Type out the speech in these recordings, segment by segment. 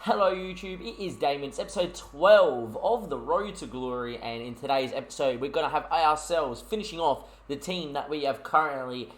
Hello YouTube, it is Damon. It's episode 12 of The Road to Glory, and in today's episode we're going to have ourselves finishing off the team that we have currently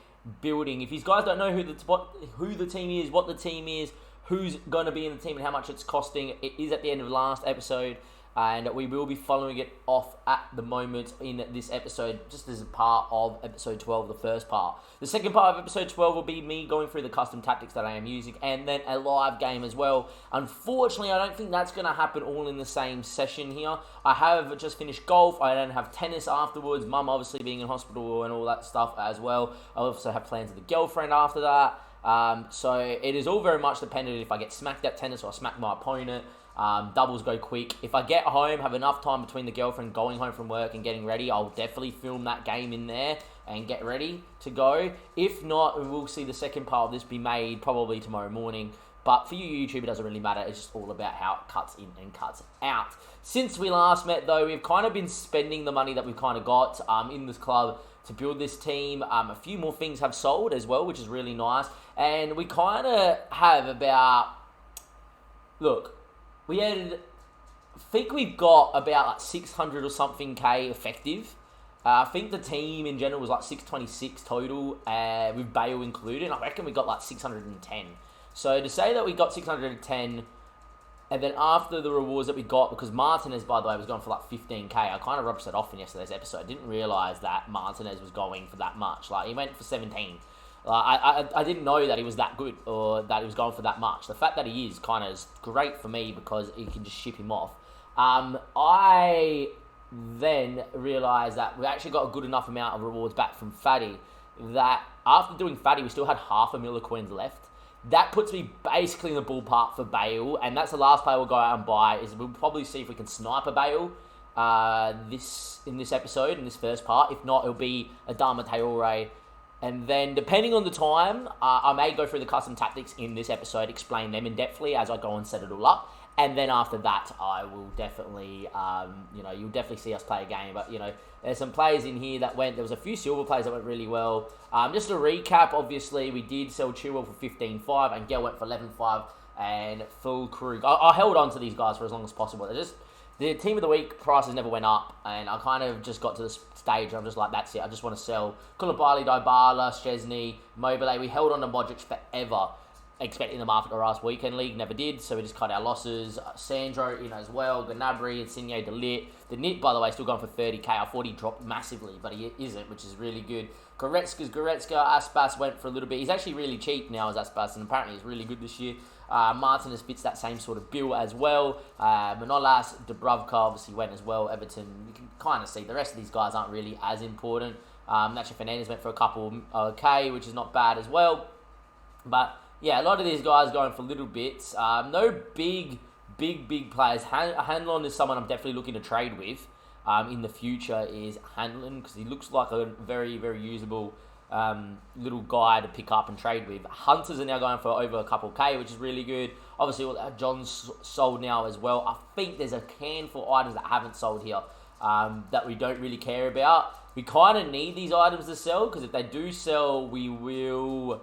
building. If you guys don't know who the team is, what the team is, who's going to be in the team and how much it's costing, it is at the end of the last episode, and we will be following it off at the moment in this episode, just as a part of episode 12, the first part. The second part of episode 12 will be me going through the custom tactics that I am using, and then a live game as well. Unfortunately, I don't think that's going to happen all in the same session here. I have just finished golf. I don't have tennis afterwards. Mum obviously being in hospital and all that stuff as well. I also have plans with a girlfriend after that. So it is all very much dependent if I get smacked at tennis or I smack my opponent. Doubles go quick. If I get home, have enough time between the girlfriend going home from work and getting ready, I'll definitely film that game in there and get ready to go. If not, we will see the second part of this be made probably tomorrow morning. But for you YouTube, it doesn't really matter. It's just all about how it cuts in and cuts out. Since we last met, though, we've kind of been spending the money that we've kind of got in this club to build this team. A few more things have sold as well, which is really nice. And we kind of have about... Look, we had... I think we've got about like 600 or something K effective. I think the team in general was like 626 total, with Bale included. I reckon we got like 610. So to say that we got 610, and then after the rewards that we got, because Martinez, by the way, was going for like 15k, I kind of rubbed that off in yesterday's episode. I didn't realise that Martinez was going for that much. Like, he went for 17. I didn't know that he was that good, or that he was going for that much. The fact that he is kind of is great for me, because you can just ship him off. I then realised that we actually got a good enough amount of rewards back from Fatty, that after doing Fatty, we still had half a mil of coins left. That puts me basically in the ballpark for Bale, and that's the last player we'll go out and buy. Is we'll probably see if we can snipe a Bale in this episode, in this first part. If not, it'll be a Dama Traore. And then, depending on the time, I may go through the custom tactics in this episode, explain them in depthly as I go and set it all up. And then after that, I will definitely, you'll definitely see us play a game. But, there's some players in here that went, there was a few silver players that went really well. Just to recap, obviously, we did sell Chilwell for 15.5 and Gel went for 11.5 and full crew. I held on to these guys for as long as possible. The team of the week prices never went up, and I kind of just got to the stage where I'm just like, that's it. I just want to sell Koulibaly, Dybala, Szczesny, Mobile. We held on to Modric forever, expecting the market to rise weekend league, never did, so we just cut our losses. Sandro in as well, Gnabry, Insigne, De Ligt. The Nit, by the way, still going for 30k. I thought he dropped massively, but he isn't, which is really good. Goretzka, Aspas went for a little bit. He's actually really cheap now as Aspas, and apparently he's really good this year. Martinez fits that same sort of bill as well. Manolas, Dubravka obviously went as well. Everton, you can kind of see the rest of these guys aren't really as important. Nacho Fernandez went for a couple K, which is not bad as well. But yeah, a lot of these guys going for little bits. No big players. Hanlon is someone I'm definitely looking to trade with in the future, is Hanlon, because he looks like a very, very usable little guy to pick up and trade with. Hunters are now going for over a couple K, which is really good. Obviously, John's sold now as well. I think there's a handful of items that haven't sold here that we don't really care about. We kind of need these items to sell, because if they do sell, we will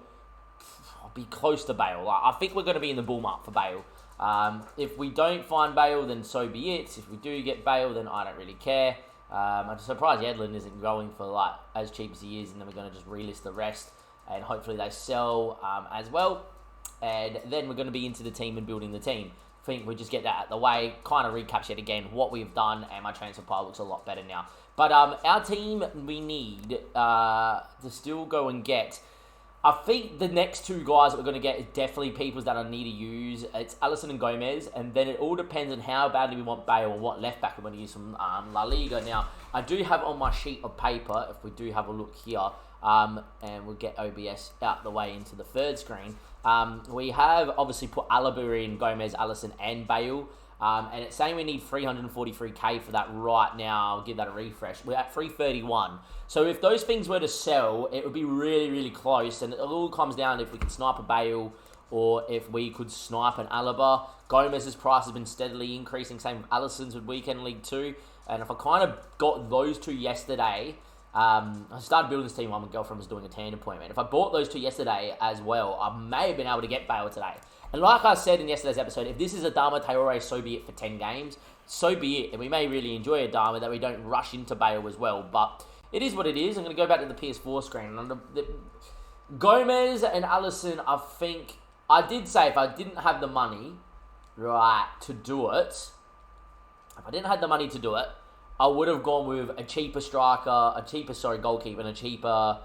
be close to Bale. I think we're going to be in the bull mark for Bale. If we don't find Bale, then so be it. If we do get Bale, then I don't really care. I'm surprised Yedlin isn't going for like as cheap as he is, and then we're going to just relist the rest, and hopefully they sell as well. And then we're going to be into the team and building the team. I think we just get that out of the way, kind of recaps yet again what we've done, and my transfer pile looks a lot better now. But our team, we need to still go and get... I think the next two guys that we're going to get is definitely people that I need to use. It's Alisson and Gomez, and then it all depends on how badly we want Bale and what left back we want to use from La Liga. Now, I do have on my sheet of paper, if we do have a look here, and we'll get OBS out the way into the third screen. We have obviously put Alaba in, Gomez, Alisson, and Bale. And it's saying we need 343k for that right now. I'll give that a refresh. We're at 331. So if those things were to sell, it would be really, really close. And it all comes down to if we can snipe a Bale or if we could snipe an Alaba. Gomez's price has been steadily increasing. Same with Alisson's with Weekend League 2. And if I kind of got those two yesterday, I started building this team while my girlfriend was doing a tan appointment. If I bought those two yesterday as well, I may have been able to get Bale today. And like I said in yesterday's episode, if this is a Adama Traore, so be it for 10 games. So be it. And we may really enjoy Adama, that we don't rush into Bale as well. But it is what it is. I'm going to go back to the PS4 screen. Gomez and Alisson, I think... I did say if I didn't have the money, right, to do it... If I didn't have the money to do it, I would have gone with a cheaper striker, goalkeeper, and a cheaper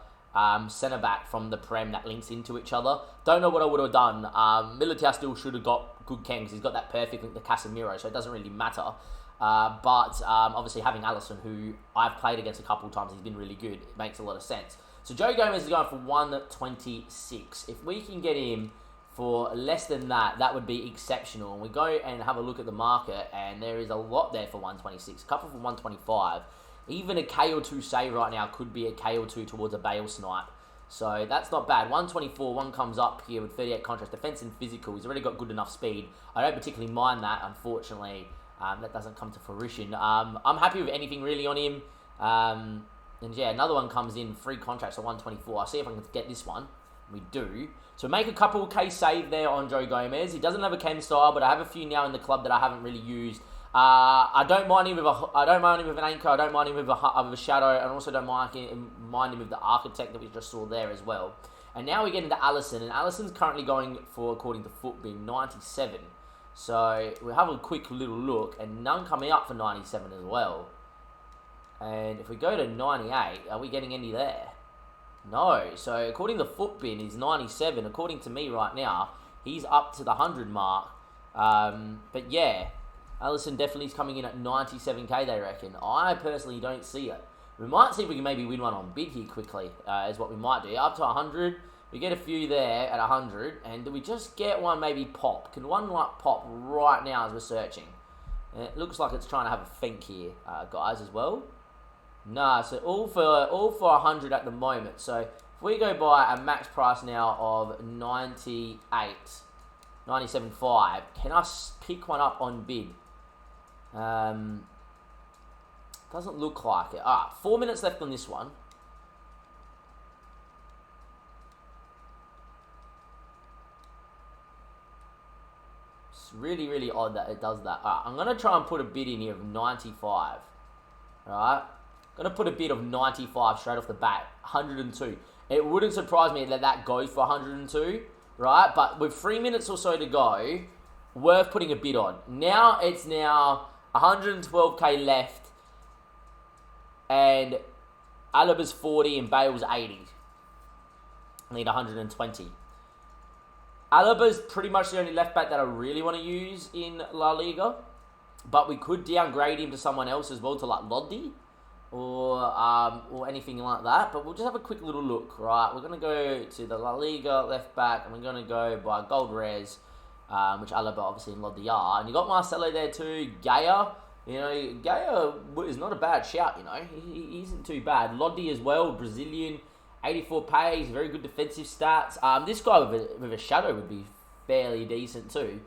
centre-back from the Prem that links into each other. Don't know what I would have done. Militao still should have got good Ken, because he's got that perfect link to Casemiro, so it doesn't really matter. But obviously having Alisson, who I've played against a couple of times, he's been really good. It makes a lot of sense. So Joe Gomez is going for 126. If we can get him for less than that, that would be exceptional. And we go and have a look at the market, and there is a lot there for 126. A couple for 125. Even a K or 2 save right now could be a K or 2 towards a Bale snipe. So that's not bad. 124, one comes up here with 38 contrast, defense and physical. He's already got good enough speed. I don't particularly mind that, unfortunately. That doesn't come to fruition. I'm happy with anything really on him. And yeah, another one comes in, free contracts at 124. I'll see if I can get this one. We do. So make a couple K save there on Joe Gomez. He doesn't have a Ken style, but I have a few now in the club that I haven't really used. I don't mind him with an anchor. I don't mind him with a shadow, and also don't mind him with the architect that we just saw there as well. And now we get into Alisson, and Alisson's currently going for, according to Footbin, 97. So we'll have a quick little look, and none coming up for 97 as well. And if we go to 98, are we getting any there? No. So according to Footbin, he's 97. According to me right now, he's up to the 100 mark. But yeah, Alisson definitely is coming in at 97k, they reckon. I personally don't see it. We might see if we can maybe win one on bid here quickly, is what we might do. Up to 100. We get a few there at 100. And do we just get one maybe pop? Can one like pop right now as we're searching? It looks like it's trying to have a think here, guys, as well. Nah, so all for 100 at the moment. So if we go by a max price now of 97.5, can I pick one up on bid? Doesn't look like it. 4 minutes left on this one. It's really, really odd that it does that. I'm going to try and put a bid in here of 95. Alright? Going to put a bid of 95 straight off the bat. 102. It wouldn't surprise me that that goes for 102. Right? But with 3 minutes or so to go, worth putting a bid on. Now it's 112k left. And Alaba's 40 and Bale's 80. I need 120. Alaba's pretty much the only left back that I really want to use in La Liga. But we could downgrade him to someone else as well, to like Lodi. Or anything like that. But we'll just have a quick little look, right? We're going to go to the La Liga left back, and we're going to go by Gold Res, which Alaba obviously in Lodi are. And you got Marcelo there too, Gaya. You know, Gaya is not a bad shout, you know. He isn't too bad. Lodi as well, Brazilian, 84 pace, very good defensive stats. This guy with a shadow would be fairly decent too.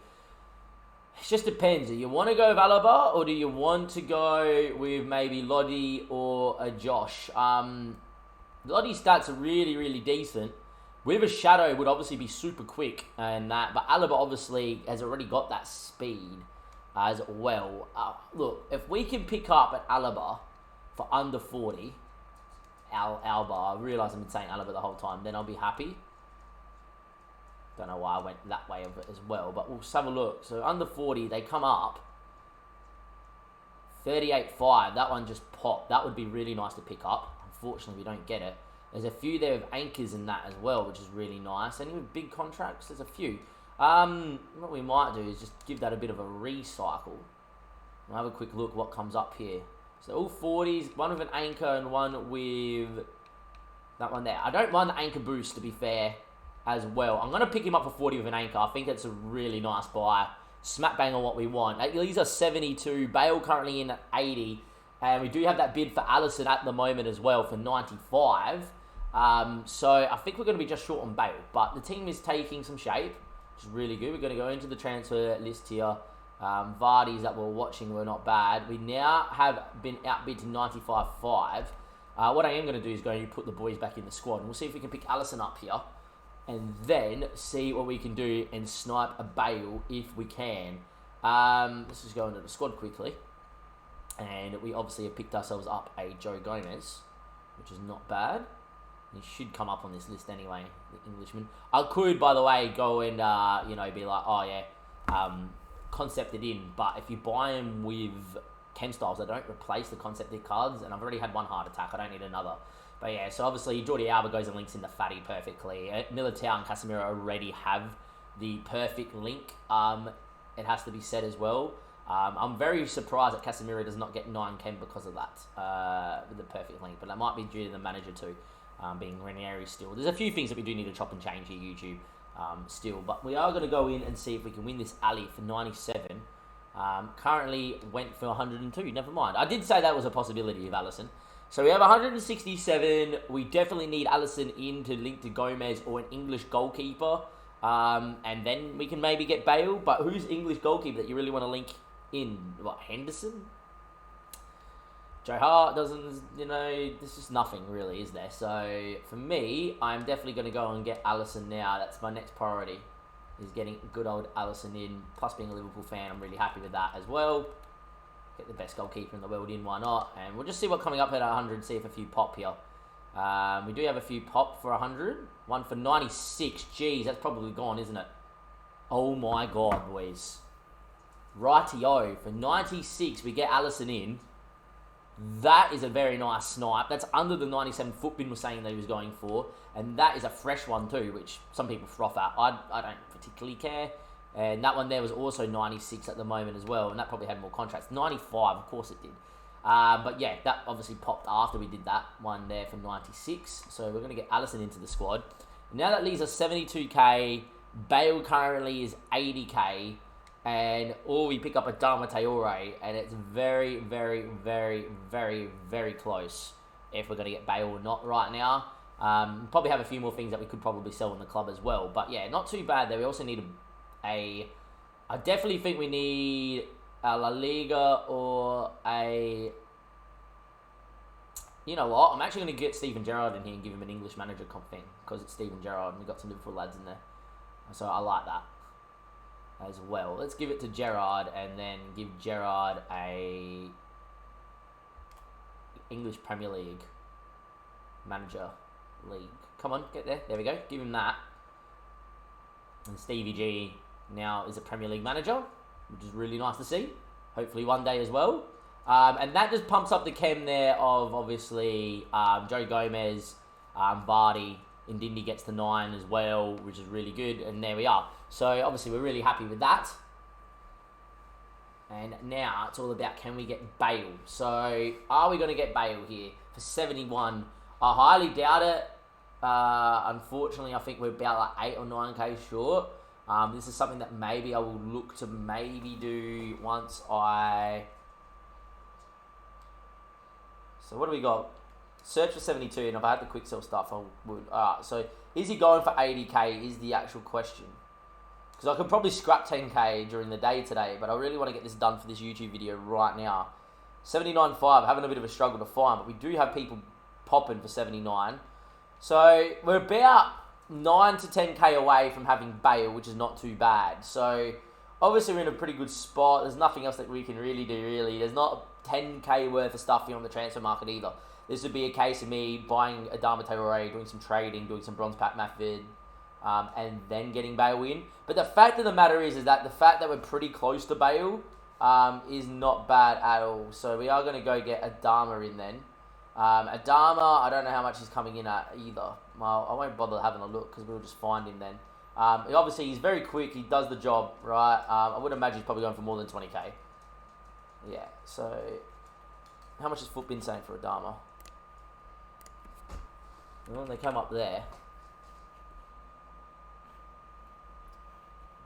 It just depends. Do you want to go with Alaba, or do you want to go with maybe Lodi or a Josh? Lodi's stats are really, really decent. With a shadow, it would obviously be super quick and that, but Alaba obviously has already got that speed as well. Look, if we can pick up at Alaba for under 40, Alba, I realise I've been saying Alaba the whole time, then I'll be happy. Don't know why I went that way of it as well, but we'll just have a look. So under 40, they come up 38.5. That one just popped. That would be really nice to pick up. Unfortunately, we don't get it. There's a few there with anchors in that as well, which is really nice. Any with big contracts? There's a few. What we might do is just give that a bit of a recycle. We'll have a quick look what comes up here. So all 40s, one with an anchor and one with that one there. I don't mind the anchor boost, to be fair, as well. I'm going to pick him up for 40 with an anchor. I think it's a really nice buy. Smack bang on what we want. These are 72. Bale currently in at 80. And we do have that bid for Alisson at the moment as well for 95. So I think we're going to be just short on Bale. But the team is taking some shape, which is really good. We're going to go into the transfer list here. Vardy's that we're watching were not bad. We now have been outbid to 95.5. What I am going to do is going to put the boys back in the squad. And we'll see if we can pick Alisson up here. and then see what we can do and snipe a Bale if we can. Let's just go into the squad quickly. And we obviously have picked ourselves up a Joe Gomez, which is not bad. He should come up on this list anyway, the Englishman. I could, by the way, go and, be like, oh yeah, concept it in. But if you buy them with chem styles, they don't replace the concepted cards. And I've already had one heart attack. I don't need another. But yeah, so obviously Jordi Alba goes and links into Fatty perfectly. Militao and Casemiro already have the perfect link. It has to be said as well. I'm very surprised that Casemiro does not get 9 chem because of that, with the perfect link. But that might be due to the manager too, being Ranieri still. There's a few things that we do need to chop and change here, YouTube, still. But we are going to go in and see if we can win this alley for 97. Currently went for 102. Never mind. I did say that was a possibility of Alisson. So we have 167. We definitely need Alisson in to link to Gomez or an English goalkeeper. And then we can maybe get Bale. But who's English goalkeeper that you really want to link in? What, Henderson? Joe Hart doesn't, there's just nothing really, is there? So for me, I'm definitely going to go and get Alisson now. That's my next priority, is getting good old Alisson in. Plus being a Liverpool fan, I'm really happy with that as well. Get the best goalkeeper in the world in, why not? And we'll just see what coming up at 100, see if a few pop here. We do have a few pop for 100. One for 96. Jeez, that's probably gone, isn't it? Oh my god, boys. Rightio. For 96, we get Alisson in. That is a very nice snipe. That's under the 97 Footbin was saying that he was going for. And that is a fresh one too, which some people froth at. I don't particularly care. And that one there was also 96 at the moment as well. And that probably had more contracts. 95, of course it did. But yeah, that obviously popped after we did that one there for 96. So we're going to get Alisson into the squad. Now that leaves us 72k. Bale currently is 80k. And we pick up a Adama Traore. And it's very, very, very, very, very close if we're going to get Bale or not right now. Probably have a few more things that we could probably sell in the club as well. But yeah, not too bad there. We also need I definitely think we need a La Liga or a... You know what? I'm actually going to get Steven Gerrard in here and give him an English manager comp thing. Because it's Steven Gerrard and we've got some Liverpool lads in there. So I like that as well. Let's give it to Gerrard and then give Gerrard a English Premier League manager league. Come on, get there. There we go. Give him that. And Stevie G now is a Premier League manager, which is really nice to see. Hopefully one day as well. And that just pumps up the chem there of, obviously, Joe Gomez, Vardy, Ndindi gets to 9 as well, which is really good. And there we are. So, obviously, we're really happy with that. And now, it's all about, can we get Bale? So, are we going to get Bale here for 71? I highly doubt it. Unfortunately, I think we're about like 8 or 9k short. This is something that maybe I will look to maybe do once I... So what do we got? Search for 72, and if I had the quick sell stuff, I would. Alright, so is he going for 80k is the actual question. Because I could probably scrap 10k during the day today, but I really want to get this done for this YouTube video right now. 79.5, having a bit of a struggle to find, but we do have people popping for 79. So we're about 9 to 10k away from having Bale, which is not too bad. So obviously we're in a pretty good spot. There's nothing else that we can really do, really. There's not 10k worth of stuff here on the transfer market either. This would be a case of me buying Adama Traore, doing some trading, doing some bronze pack method, and then getting Bale in. But the fact of the matter is that the fact that we're pretty close to Bale is not bad at all. So we are going to go get Adama in then. Adama, I don't know how much he's coming in at either. Well, I won't bother having a look because we'll just find him then. Obviously, he's very quick. He does the job, right? I would imagine he's probably going for more than 20k. Yeah, so how much has Footbin saying for Adama? Well, they come up there.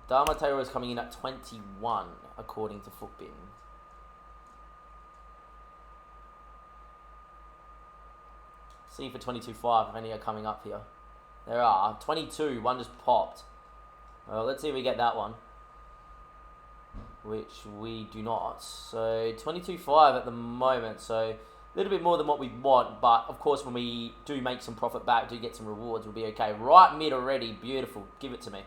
Adama Traore is coming in at 21, according to Footbin. See for 22.5 if any are coming up here. There are. 22, one just popped. Well, let's see if we get that one. Which we do not. So 22.5 at the moment. So A little bit more than what we want, but of course when we do make some profit back, do get some rewards, we'll be okay. Right mid already, beautiful. Give it to me.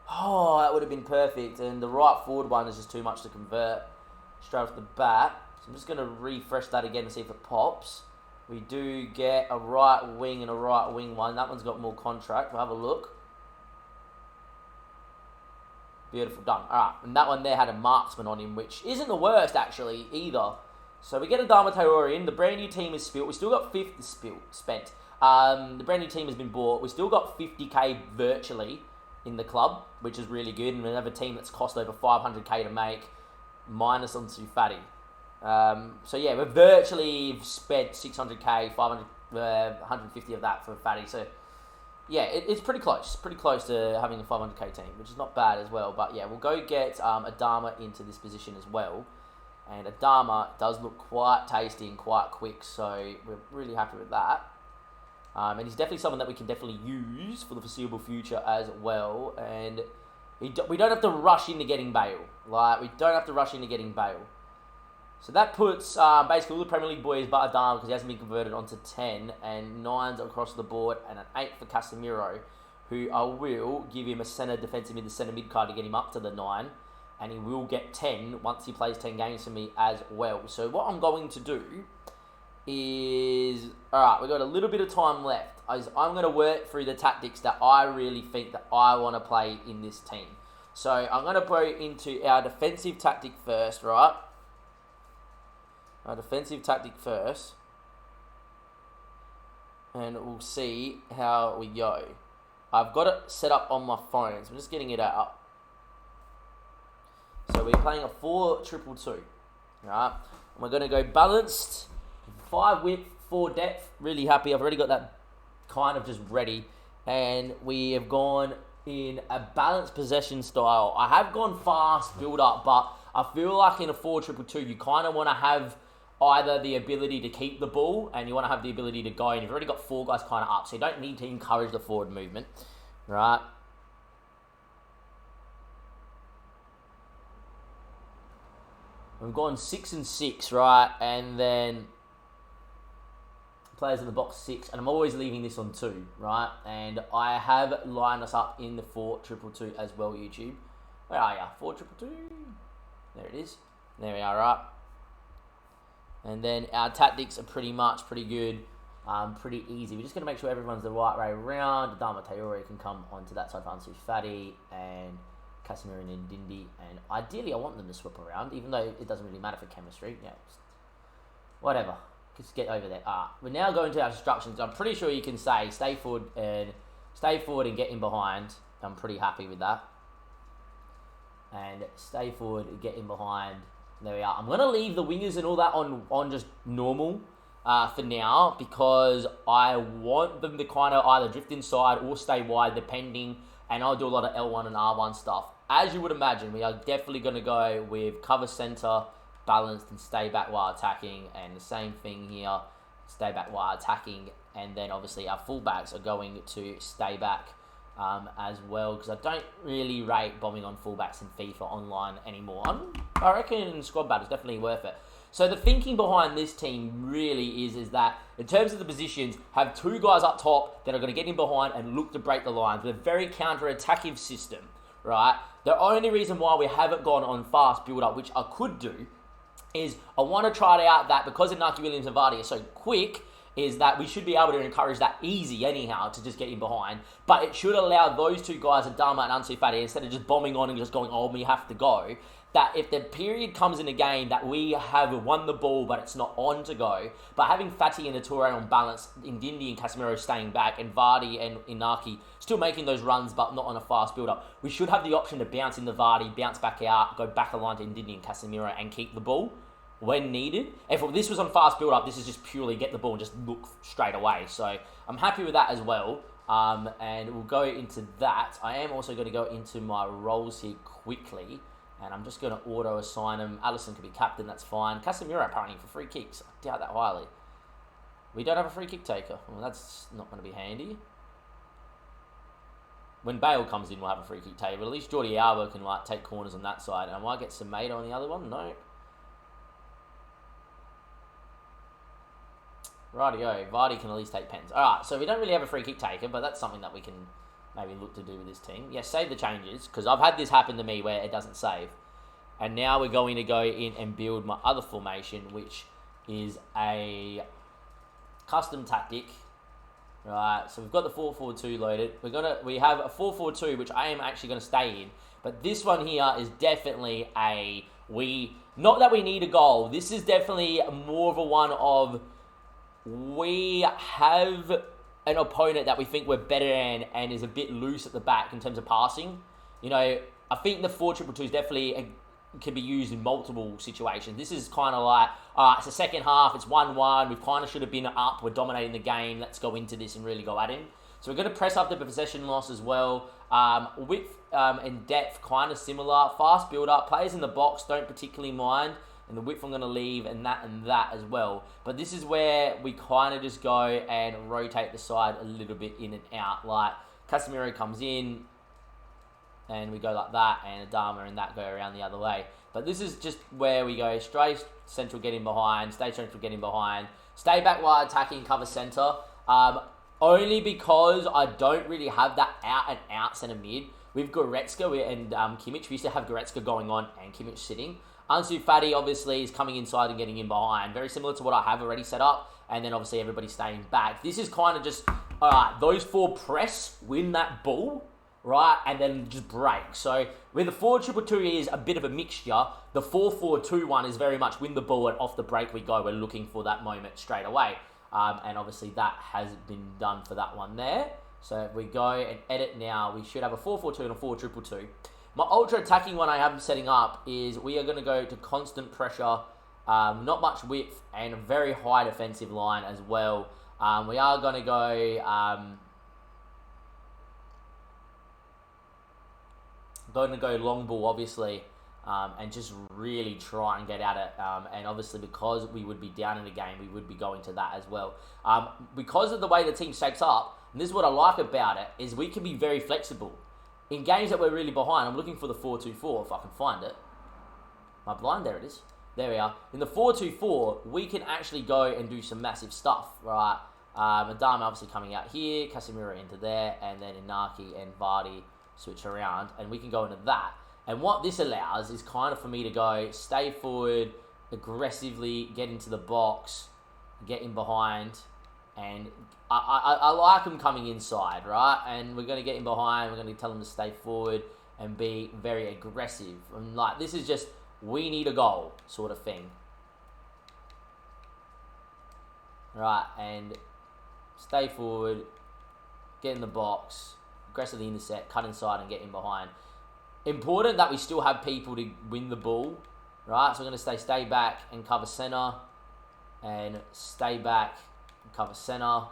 Oh, that would have been perfect. And the right forward one is just too much to convert straight off the bat. So I'm just going to refresh that again and see if it pops. We do get a right wing and a right wing one. That one's got more contract. We'll have a look. Beautiful, done. Alright, and that one there had a marksman on him, which isn't the worst, actually, either. So we get a Adama Traore in. The brand new team is spilt. We still got 50 spent. The brand new team has been bought. We still got 50k virtually in the club, which is really good. And we have a team that's cost over 500k to make, minus onto Fatty. So yeah, we've virtually spent 600k, 500, 150 of that for Fatty. So yeah, it's pretty close. Pretty close to having a 500k team, which is not bad as well. But yeah, we'll go get Adama into this position as well. And Adama does look quite tasty and quite quick, so we're really happy with that. And he's definitely someone that we can definitely use for the foreseeable future as well. And we don't have to rush into getting Bale. We don't have to rush into getting Bale. So that puts basically all the Premier League boys but Adama, because he hasn't been converted, onto 10 and 9s across the board and an 8 for Casemiro, who I will give him a centre defensive mid, the centre mid card to get him up to the 9, and he will get 10 once he plays 10 games for me as well. So what I'm going to do is, alright, we've got a little bit of time left. I'm going to work through the tactics that I really think that I want to play in this team. So I'm going to go into our defensive tactic first, right? Our defensive tactic first, and we'll see how we go. I've got it set up on my phone, so I'm just getting it up. So we're playing a 4-2-2, right? And we're going to go balanced, 5 width, 4 depth. Really happy. I've already got that kind of just ready, and we have gone in a balanced possession style. I have gone fast build up, but I feel like in a 4-2-2, you kind of want to have either the ability to keep the ball and you want to have the ability to go, and you've already got 4 guys kind of up, so you don't need to encourage the forward movement, right? We've gone 6 and 6, right? And then players in the box 6, and I'm always leaving this on 2, right? And I have lined us up in the 4-2-2 as well, YouTube. Where are you? 4-2-2. There it is. There we are, right? And then our tactics are pretty good, pretty easy. We're just going to make sure everyone's the right way around. Adama Traore can come onto that side for Ansu Fati and Casemiro and Ndindi. And ideally, I want them to swap around, even though it doesn't really matter for chemistry. Yeah, whatever. Just get over there. We're now going to our instructions. I'm pretty sure you can say stay forward and get in behind. I'm pretty happy with that. And stay forward and get in behind. There we are. I'm going to leave the wingers and all that on just normal for now, because I want them to kind of either drift inside or stay wide, depending, and I'll do a lot of L1 and R1 stuff. As you would imagine, we are definitely going to go with cover centre, balanced, and stay back while attacking, and the same thing here, stay back while attacking, and then obviously our fullbacks are going to stay back as well, because I don't really rate bombing on fullbacks in FIFA online anymore. I reckon squad battle is definitely worth it. So the thinking behind this team really is that in terms of the positions, have 2 guys up top that are going to get in behind and look to break the lines with a very counter-attacking system, right? The only reason why we haven't gone on fast build-up, which I could do, is I want to try it out that because Inaki Williams and Vardy are so quick, is that we should be able to encourage that easy anyhow to just get in behind. But it should allow those 2 guys, Adama and Ansu Fati, instead of just bombing on and just going, oh, we have to go, that if the period comes in a game that we have won the ball but it's not on to go, but having Fati and Traore on balance, Ndindi and Casemiro staying back, and Vardy and Inaki still making those runs but not on a fast build-up, we should have the option to bounce into Vardy, bounce back out, go back a line to Ndindi and Casemiro and keep the ball when needed. If this was on fast build-up, this is just purely get the ball and just look straight away. So I'm happy with that as well. And we'll go into that. I am also going to go into my roles here quickly, and I'm just going to auto-assign him. Alisson could be captain, that's fine. Casemiro apparently for free kicks. I doubt that highly. We don't have a free kick taker. Well, that's not going to be handy. When Bale comes in, we'll have a free kick taker. But at least Jordi Alba can take corners on that side. And I might get Semedo on the other one. No. Rightio, Vardy can at least take pens. Alright, so we don't really have a free kick taker, but that's something that we can maybe look to do with this team. Yeah, save the changes, because I've had this happen to me where it doesn't save. And now we're going to go in and build my other formation, which is a custom tactic. Right, so we've got the 4-4-2 loaded. We have a 4-4-2, which I am actually going to stay in. But this one here is definitely not that we need a goal. This is definitely more of a one of, we have an opponent that we think we're better than and is a bit loose at the back in terms of passing. You know, I think the 4-2-2 is definitely can be used in multiple situations. This is kind of like, it's the second half, it's 1-1, we kind of should have been up, we're dominating the game, let's go into this and really go at him. So we're going to press up the possession loss as well. Width and depth, kind of similar. Fast build-up, players in the box don't particularly mind, and the width I'm going to leave, and that as well. But this is where we kind of just go and rotate the side a little bit in and out. Like, Casemiro comes in, and we go like that, and Adama and that go around the other way. But this is just where we go straight central, get in behind, stay central, get in behind, stay back while attacking, cover centre. Only because I don't really have that out-and-out centre mid. With Goretzka and Kimmich, we used to have Goretzka going on and Kimmich sitting. Ansu Fati, obviously, is coming inside and getting in behind. Very similar to what I have already set up. And then, obviously, everybody staying back. This is kind of just, all right, those four press, win that ball, right, and then just break. So with the 4-2-2 is a bit of a mixture. The 4-4-2 one is very much win the ball and off the break we go. We're looking for that moment straight away. And obviously that has been done for that one there. So if we go and edit now, we should have a 4-4-2 and a 4-2-2. My ultra attacking one I have setting up is we are going to go to constant pressure, not much width, and a very high defensive line as well. We are going to go... going to go long ball, obviously, and just really try and get at it. And obviously, because we would be down in the game, we would be going to that as well. Because of the way the team shapes up, and this is what I like about it, is we can be very flexible. In games that we're really behind, I'm looking for the 4-2-4 if I can find it. My blind, there it is. There we are. In the 4-2-4, we can actually go and do some massive stuff, right? Adama obviously coming out here, Casemiro into there, and then Inaki and Vardy switch around, and we can go into that. And what this allows is kind of for me to go, stay forward, aggressively get into the box, get in behind, and I like them coming inside, right? And we're going to get in behind, we're going to tell them to stay forward and be very aggressive. And like, this is just, we need a goal sort of thing. Right, and stay forward, get in the box, aggressively intercept, cut inside and get in behind. Important that we still have people to win the ball, right? So we're going to stay back and cover centre, and stay back and cover centre.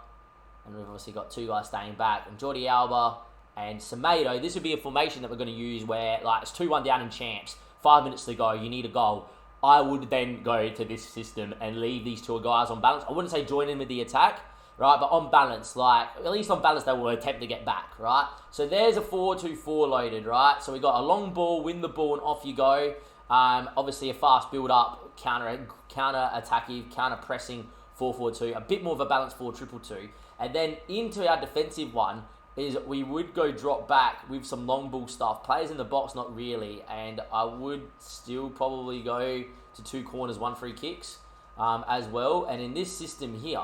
And we've obviously got two guys staying back, and Jordi Alba and Semedo. This would be a formation that we're going to use where, like, it's 2-1 down in champs, 5 minutes to go, you need a goal. I would then go to this system and leave these two guys on balance. I wouldn't say join in with the attack, right? But on balance, like, at least on balance, they will attempt to get back, right? So there's a 4-2-4 loaded, right? So we got a long ball, win the ball, and off you go. Obviously, a fast build-up, counter-attacking, counter-pressing 4-4-2. A bit more of a balanced 4-2-2. And then into our defensive one is we would go drop back with some long ball stuff. Players in the box, not really. And I would still probably go to 2 corners, 1 free kicks as well. And in this system here,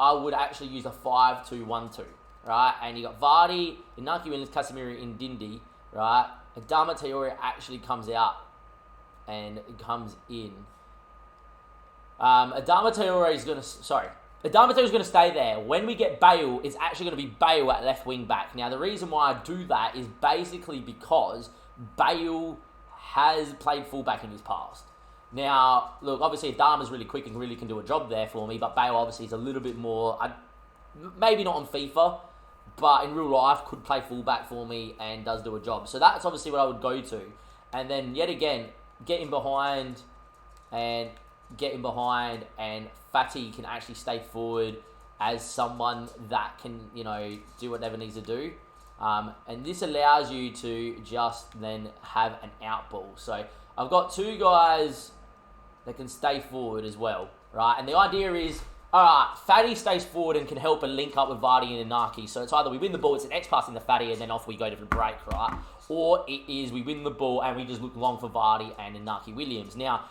I would actually use a 5-2-1-2, right? And you got Vardy, Inaki Williams, Casemiro, in Dindi, right? Adama Traore actually comes out and comes in. Adama Traore is going to stay there. When we get Bale, it's actually going to be Bale at left wing back. Now, the reason why I do that is basically because Bale has played fullback in his past. Now, look, obviously Adama's really quick and really can do a job there for me, but Bale obviously is a little bit more, maybe not on FIFA, but in real life could play fullback for me and does do a job. So that's obviously what I would go to. And then, yet again, get in behind, and Fati can actually stay forward as someone that can, do whatever needs to do. And this allows you to just then have an out ball. So I've got 2 guys that can stay forward as well, right? And the idea is Alright, Fatty stays forward and can help and link up with Vardy and Inaki. So it's either we win the ball, it's an X pass in the Fatty, and then off we go to the break, right? Or it is we win the ball and we just look long for Vardy and Inaki Williams. Now,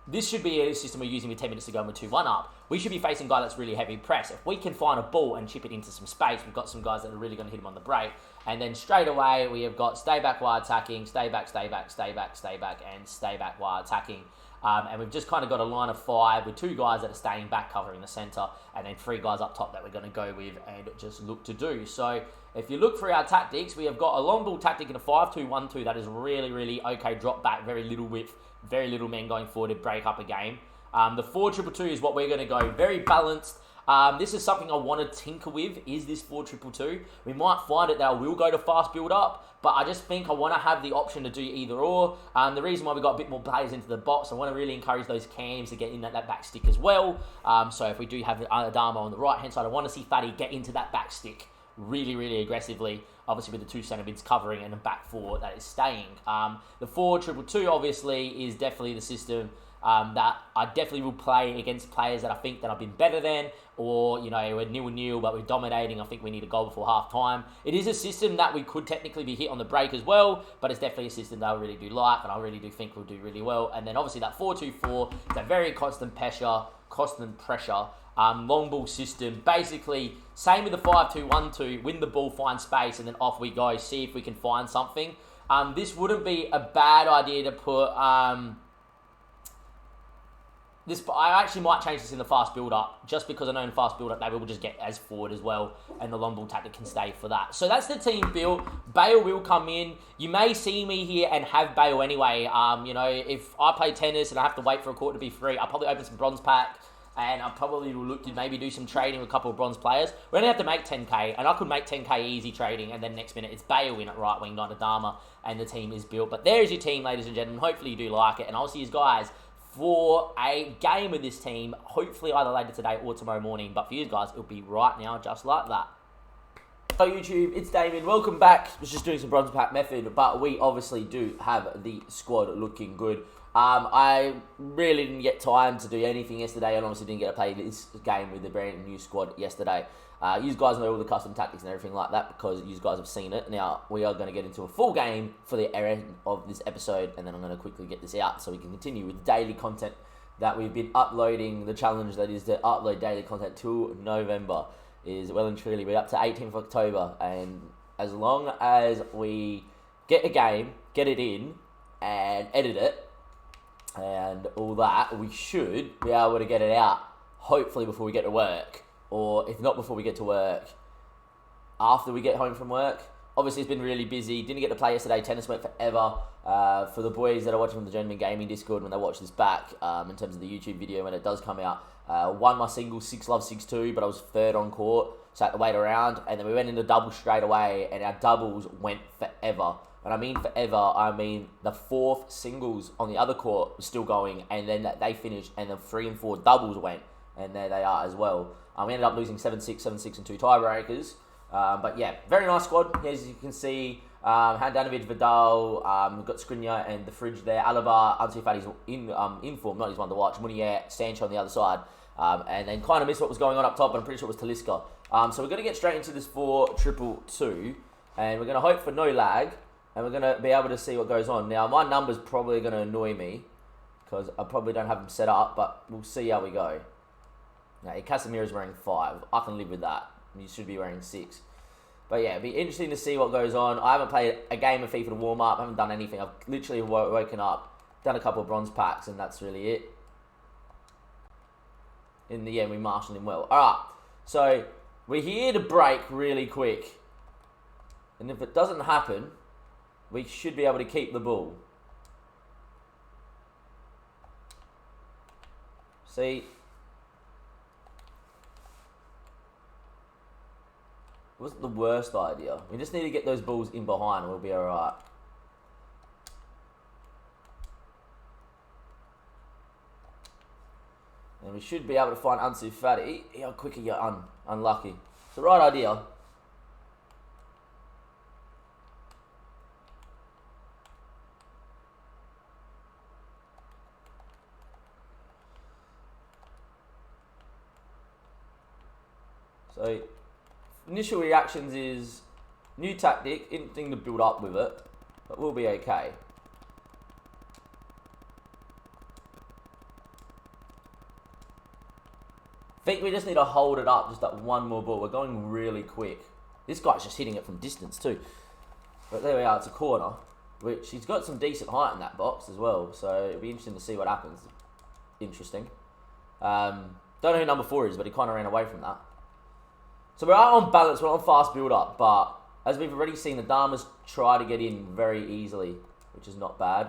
this should be a system we're using with 10 minutes to go and we're 2-1 up. We should be facing a guy that's really heavy press. If we can find a ball and chip it into some space, we've got some guys that are really going to hit him on the break. And then straight away, we have got stay back while attacking, stay back, stay back, stay back, stay back, and stay back while attacking. And we've just kind of got a line of 5 with 2 guys that are staying back covering the centre, and then 3 guys up top that we're going to go with and just look to do. So if you look through our tactics, we have got a long ball tactic in a 5-2-1-2 that is really, really okay. Drop back, very little width, very little men going forward to break up a game. The 4-2-2 is what we're going to go. Very balanced. This is something I want to tinker with, is this 4-2-2. We might find it that I will go to fast build up, but I just think I want to have the option to do either or. The reason why we got a bit more players into the box, I want to really encourage those cams to get in that back stick as well. So if we do have Adama on the right-hand side, I want to see Fatty get into that back stick really, really aggressively, obviously with the 2 centre mids covering and a back 4 that is staying. The 4-2-2 obviously is definitely the system that I definitely will play against players that I think that I've been better than, or, you know, we're 0-0, but we're dominating. I think we need a goal before half-time. It is a system that we could technically be hit on the break as well, but it's definitely a system that I really do like, and I really do think we'll do really well. And then obviously that 4-2-4, it's a very constant pressure, long ball system. Basically, same with the 5-2-1-2, win the ball, find space, and then off we go, see if we can find something. This wouldn't be a bad idea to put... I actually might change this in the fast build-up, just because I know in fast build-up they will just get as forward as well, and the long ball tactic can stay for that. So that's the team build. Bale will come in. You may see me here and have Bale anyway. You know, if I play tennis and I have to wait for a court to be free, I'll probably open some bronze pack, and I probably will look to maybe do some trading with a couple of bronze players. We're going to have to make 10k, and I could make 10k easy trading, and then next minute it's Bale in at right wing, not Adama, and the team is built. But there's your team, ladies and gentlemen. Hopefully you do like it, and I'll see you guys for a game with this team, hopefully either later today or tomorrow morning. But for you guys, it'll be right now, just like that. So YouTube, it's Damien. Welcome back. I was just doing some bronze pack method, but we obviously do have the squad looking good. I really didn't get time to do anything yesterday, and obviously didn't get to play this game with the brand new squad yesterday. You guys know all the custom tactics and everything like that because you guys have seen it. Now, we are going to get into a full game for the end of this episode, and then I'm going to quickly get this out so we can continue with daily content that we've been uploading. The challenge that is to upload daily content till November is well and truly. We're up to 18th of October, and as long as we get a game, get it in, and edit it, and all that, we should be able to get it out, hopefully before we get to work. Or if not before we get to work, after we get home from work. Obviously, it's been really busy. Didn't get to play yesterday. Tennis went forever. For the boys that are watching from the Journeyman Gaming Discord, when they watch this back, in terms of the YouTube video, when it does come out, won my singles 6-love, 6-2, but I was third on court, so I had to wait around. And then we went into doubles straight away, and our doubles went forever. When I mean forever, I mean the 4th singles on the other court was still going, and then they finished, and the 3 and 4 doubles went, and there they are as well. We ended up losing 7-6, 7-6, and 2 tiebreakers. But yeah, very nice squad. As you can see, Handanovic, Vidal, we've got Skriniar and the fridge there. Alaba, Ansu Fati's in form, not his one to watch. Munier, Sancho on the other side. And then kind of missed what was going on up top, but I'm pretty sure it was Talisca. So we're going to get straight into this 4-2-2, and we're going to hope for no lag, and we're going to be able to see what goes on. Now, my number's probably going to annoy me, because I probably don't have them set up, but we'll see how we go. Now, Casemiro's wearing 5. I can live with that. You should be wearing 6. But yeah, it'd be interesting to see what goes on. I haven't played a game of FIFA to warm up. I haven't done anything. I've literally woken up, done a couple of bronze packs, and that's really it. In the end, we marshaled him well. Alright, so we're here to break really quick. And if it doesn't happen, we should be able to keep the ball. See? It wasn't the worst idea. We just need to get those balls in behind and we'll be alright. And we should be able to find Ansu Fati. How quick are you unlucky? It's the right idea. So, initial reactions is new tactic, anything to build up with it, but we'll be okay. I think we just need to hold it up, just that one more ball. We're going really quick. This guy's just hitting it from distance too. But there we are, it's a corner, which he's got some decent height in that box as well, so it'll be interesting to see what happens. Interesting. Don't know who number 4 is, but he kind of ran away from that. So we're out on balance, we're on fast build-up, but as we've already seen, the Dharmas try to get in very easily, which is not bad.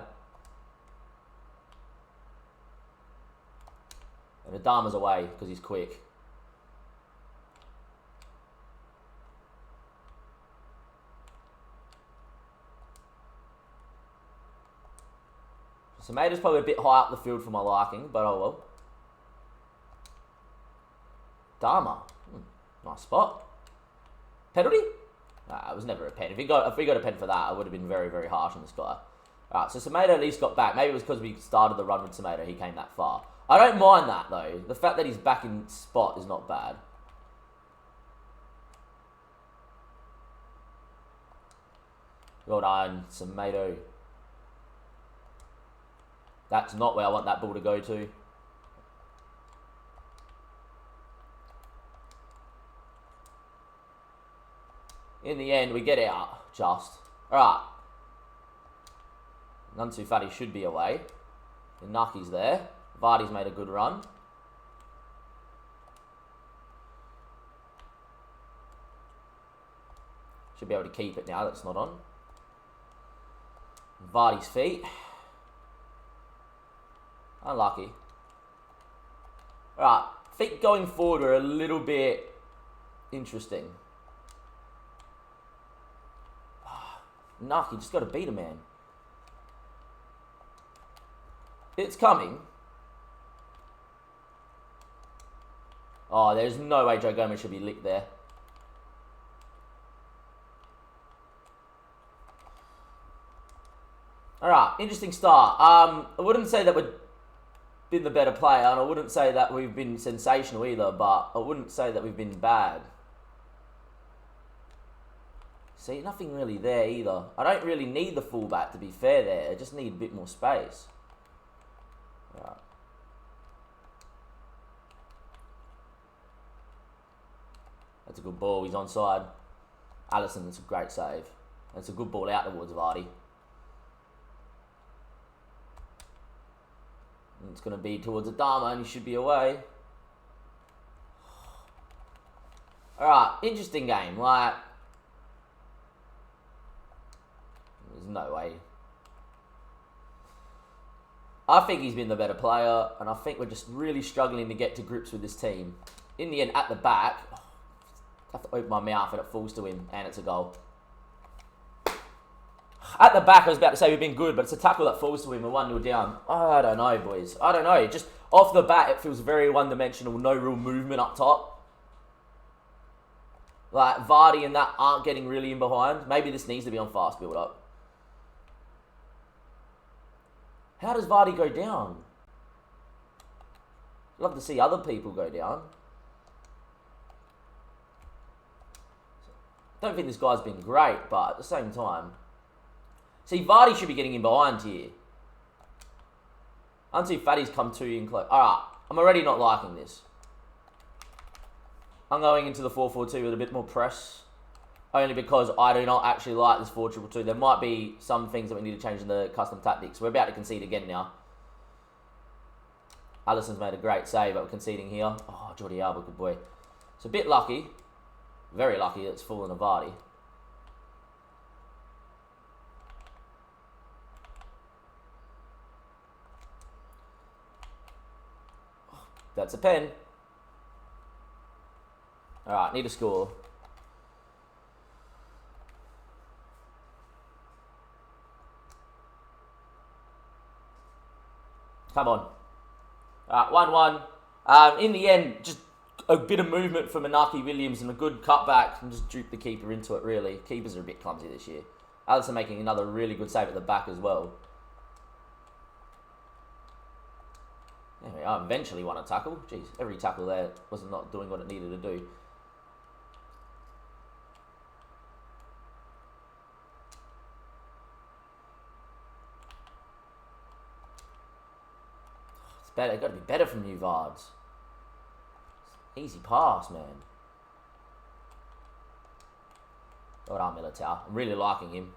And the Dharma's away because he's quick. Samada's probably a bit high up the field for my liking, but oh well. Dharma. Nice spot. Penalty? Nah, it was never a pen. If we got a pen for that, I would have been very, very harsh on this guy. Alright, so Samada at least got back. Maybe it was because we started the run with Samada, he came that far. I don't mind that, though. The fact that he's back in spot is not bad. Well done, Samada. That's not where I want that ball to go to. In the end, we get out, just. Alright. None too fatty should be away. Inaki's there. Vardy's made a good run. Should be able to keep it now, that's not on. Vardy's feet. Unlucky. Alright, I think going forward we're a little bit interesting. Naki, just got to beat a man. It's coming. Oh, there's no way Joe Gomez should be licked there. Alright, interesting start. I wouldn't say that we've been the better player, and I wouldn't say that we've been sensational either, but I wouldn't say that we've been bad. See, nothing really there either. I don't really need the fullback, to be fair there. I just need a bit more space. Right. That's a good ball. He's onside. Allison, that's a great save. That's a good ball out towards Vardy. And it's going to be towards Adama, and he should be away. Alright, interesting game. Like, there's no way. I think he's been the better player, and I think we're just really struggling to get to grips with this team. In the end, at the back, I have to open my mouth and it falls to him, and it's a goal. At the back, I was about to say we've been good, but it's a tackle that falls to him. We're 1-0 down. I don't know, boys. I don't know. Just off the bat, it feels very one-dimensional. No real movement up top. Like, Vardy and that aren't getting really in behind. Maybe this needs to be on fast build-up. How does Vardy go down? I'd love to see other people go down. Don't think this guy's been great, but at the same time... See, Vardy should be getting in behind here. Until Fatty's come too in close. Alright, I'm already not liking this. I'm going into the 4-4-2 with a bit more press. Only because I do not actually like this 4-2-2. There might be some things that we need to change in the custom tactics. We're about to concede again now. Alisson's made a great save, but we're conceding here. Oh, Jordi Alba, good boy. It's a bit lucky. Very lucky that it's fallen to Vardy. That's a pen. Alright, need a score. Come on. Alright, 1-1. In the end, just a bit of movement from Inaki Williams and a good cutback and just droop the keeper into it, really. Keepers are a bit clumsy this year. Alisson making another really good save at the back as well. There we are, eventually won a tackle. Jeez, every tackle there was not doing what it needed to do. better. Got to be better from you, Vards. Easy pass, man. Well done, Militao. I'm really liking him.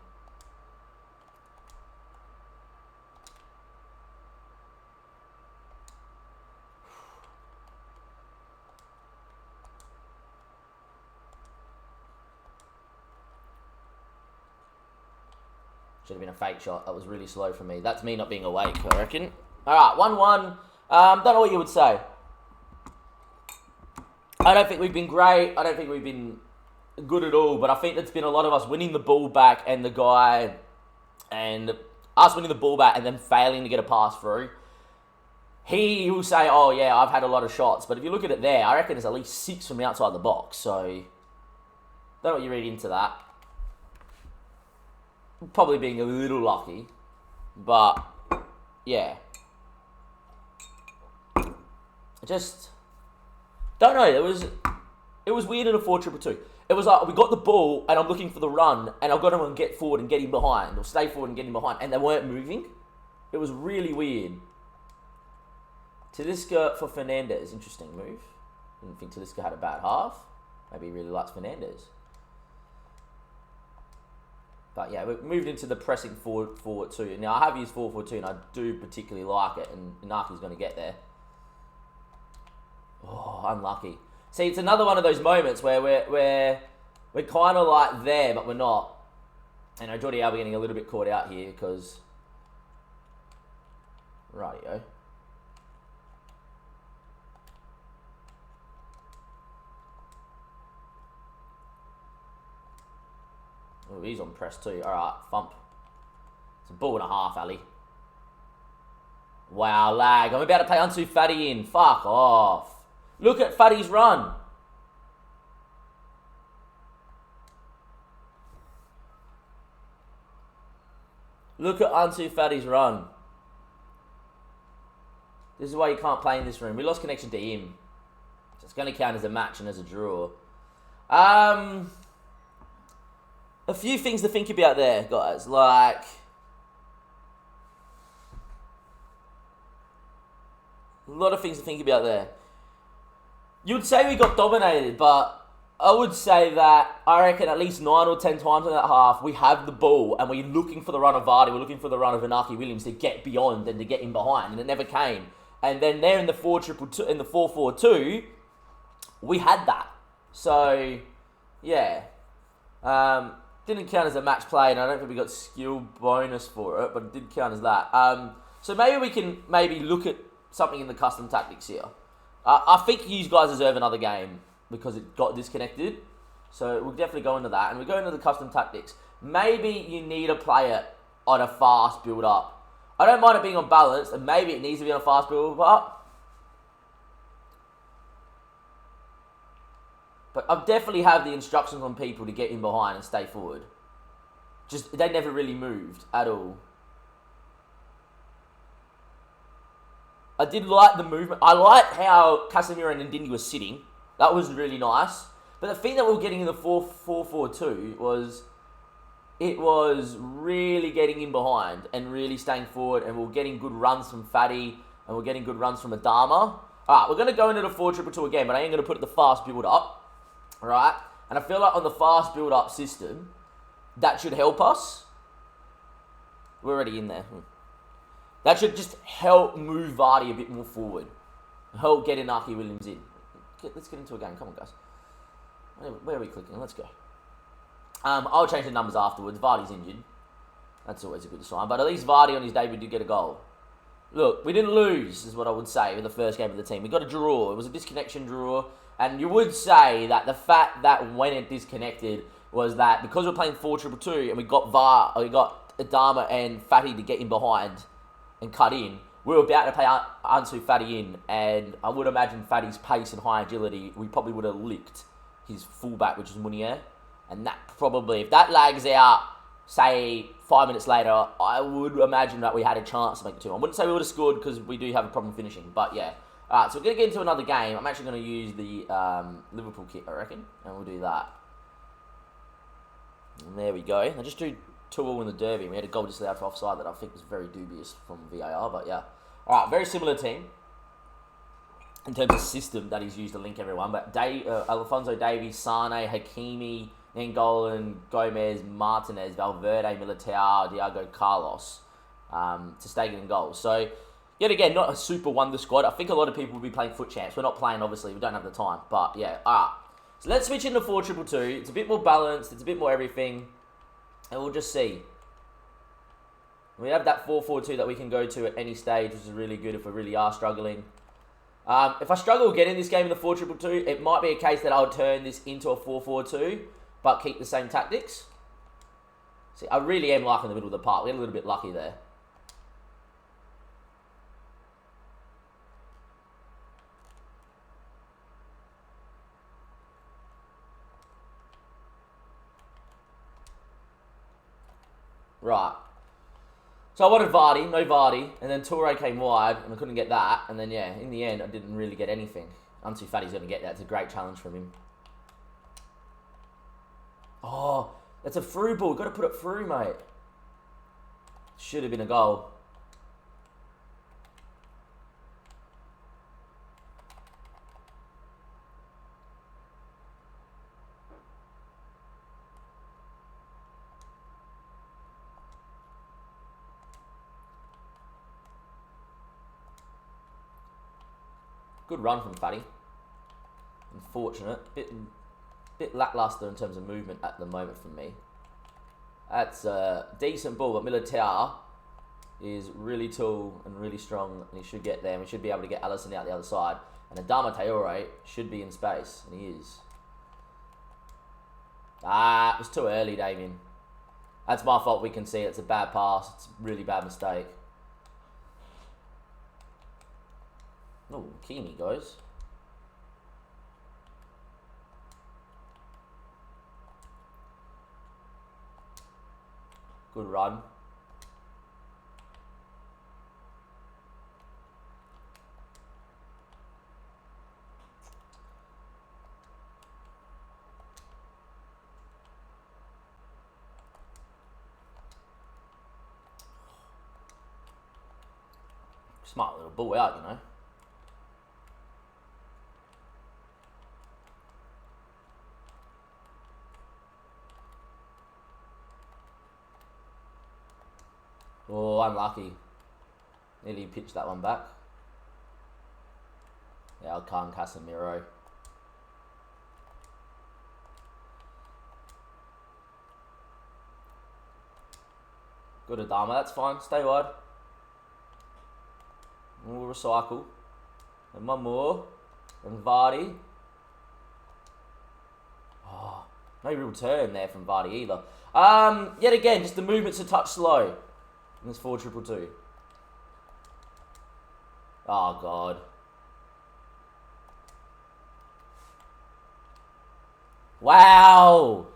Should have been a fake shot. That was really slow for me. That's me not being awake, I reckon. All right, 1-1. Don't know what you would say. I don't think we've been great. I don't think we've been good at all. But I think there's been a lot of us winning the ball back and us winning the ball back and then failing to get a pass through. He will say, oh, yeah, I've had a lot of shots. But if you look at it there, I reckon there's at least 6 from outside the box. So, don't know what you read into that. Probably being a little lucky. But, yeah. I just don't know. It was weird in a 4-2-2. It was like we got the ball and I'm looking for the run and I've got to get forward and get him behind or stay forward and get him behind and they weren't moving. It was really weird. Talisca for Fernandez. Interesting move. Didn't think Talisca had a bad half. Maybe he really likes Fernandez. But yeah, we moved into the pressing forward too. Now I have used 4-4-2 and I do particularly like it and Inaki's going to get there. Oh, unlucky. See, it's another one of those moments where we're kind of like there, but we're not. And Jordi Alba getting a little bit caught out here because... Rightio. Oh, he's on press too. Alright, thump. It's a ball and a half, Ali. Wow, lag. I'm about to play Ansu Fati in. Fuck off. Look at Fati's run. Look at Ansu Fati's run. This is why you can't play in this room. We lost connection to him. So it's going to count as a match and as a draw. A few things to think about there, guys. Like... a lot of things to think about there. You would say we got dominated, but I would say that I reckon at least 9 or 10 times in that half, we have the ball and we're looking for the run of Vardy, we're looking for the run of Inaki Williams to get beyond and to get in behind, and it never came. And then there in the 4-4-2, we had that. So, yeah. Didn't count as a match play, and I don't think we got skill bonus for it, but it did count as that. So maybe we can look at something in the custom tactics here. I think you guys deserve another game because it got disconnected. So we'll definitely go into that. And we go into the custom tactics. Maybe you need a player on a fast build-up. I don't mind it being on balance, and maybe it needs to be on a fast build-up. But I definitely have the instructions on people to get in behind and stay forward. Just, they never really moved at all. I did like the movement. I liked how Casemiro and Ndindi were sitting. That was really nice. But the thing that we were getting in the 4-4-2 was... it was really getting in behind and really staying forward. And we were getting good runs from Fati. And we're getting good runs from Adama. Alright, we're going to go into the 4-2-2 again. But I ain't going to put the fast build-up. Alright? And I feel like on the fast build-up system, that should help us. We're already in there. That should just help move Vardy a bit more forward. Help get Inaki Williams in. Let's get into a game. Come on, guys. Where are we clicking? Let's go. I'll change the numbers afterwards. Vardy's injured. That's always a good sign. But at least Vardy on his debut did get a goal. Look, we didn't lose, is what I would say, in the first game of the team. We got a draw. It was a disconnection draw. And you would say that the fact that when it disconnected was that because we're playing 4-2-2 and we got Adama and Fati to get in behind and cut in, we were about to play Ansu Fati in, and I would imagine Fati's pace and high agility, we probably would have licked his fullback, which is Munier. And that probably, if that lags out, say, 5 minutes later, I would imagine that we had a chance to make it 2. I wouldn't say we would have scored because we do have a problem finishing, but yeah. Alright, so we're going to get into another game. I'm actually going to use the Liverpool kit, I reckon, and we'll do that. And there we go. I just drew 2-2 in the derby. We had a goal just allowed for offside that I think was very dubious from VAR, but yeah. Alright, very similar team. in terms of system that he's used to link everyone. But Alphonso Davies, Sane, Hakimi, Nangolan, Gomez, Martinez, Valverde, Militao, Diego Carlos, to Stegen and goals. So, yet again, not a super wonder squad. I think a lot of people will be playing foot champs. We're not playing, obviously. We don't have the time. But, yeah, alright. So, let's switch into 4-2-2. It's a bit more balanced. It's a bit more everything. And we'll just see. We have that 4-4-2 that we can go to at any stage, which is really good if we really are struggling. If I struggle getting this game in the 4-2-2, it might be a case that I'll turn this into a 4-4-2, but keep the same tactics. See, I really am liking the middle of the park. We get a little bit lucky there. Right. So I wanted Vardy, no Vardy, and then Toure came wide, and I couldn't get that. And then, yeah, in the end, I didn't really get anything. Ansu Fati's going to get that. It's a great challenge from him. Oh, that's a through ball. Got to put it through, mate. Should have been a goal. Good run from Fatty. Unfortunate. Bit lackluster in terms of movement at the moment for me. That's a decent ball, but Militao is really tall and really strong, and he should get there. And we should be able to get Alisson out the other side. And Adama Traore should be in space, and he is. Ah, it was too early, Damien. That's my fault. We can see it's a bad pass. It's a really bad mistake. Oh, Kimi goes. Good run. Smart little ball out, you know. Oh, unlucky. Nearly pitched that one back. Yeah, Alcan Casemiro. Good Adama, that's fine. Stay wide. We'll recycle. And one more. And Vardy. Oh, no real turn there from Vardy either. Yet again, just the movement's a touch slow. In this 4-2-2. Oh, God. Wow.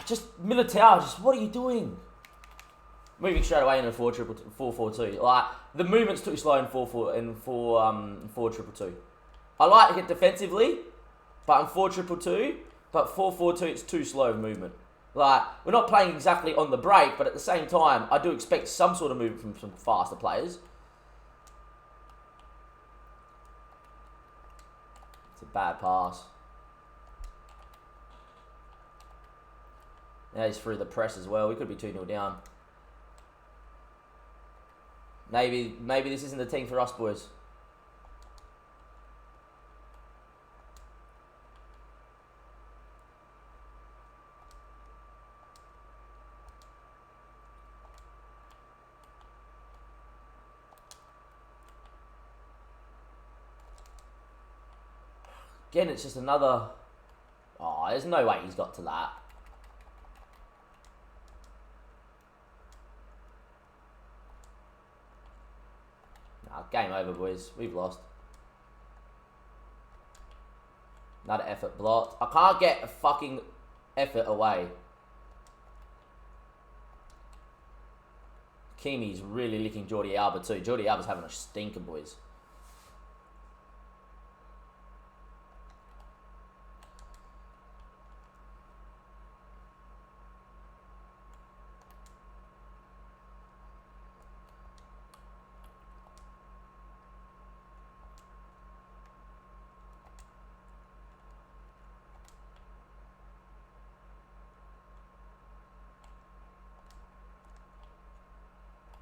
Just Militao, just what are you doing? Moving straight away into 4-4-2. Like, the movement's too slow in 4-2-2. I like it defensively, but in 4-2-2, but 4-4-2, it's too slow of movement. Like, we're not playing exactly on the break, but at the same time, I do expect some sort of movement from some faster players. It's a bad pass. Now he's through the press as well. We could be 2-0 down. Maybe this isn't the team for us, boys. Again, it's just another... Oh, there's no way he's got to that. Nah, game over, boys. We've lost. Another effort blocked. I can't get a fucking effort away. Kimi's really licking Jordi Alba too. Jordi Alba's having a stinker, boys.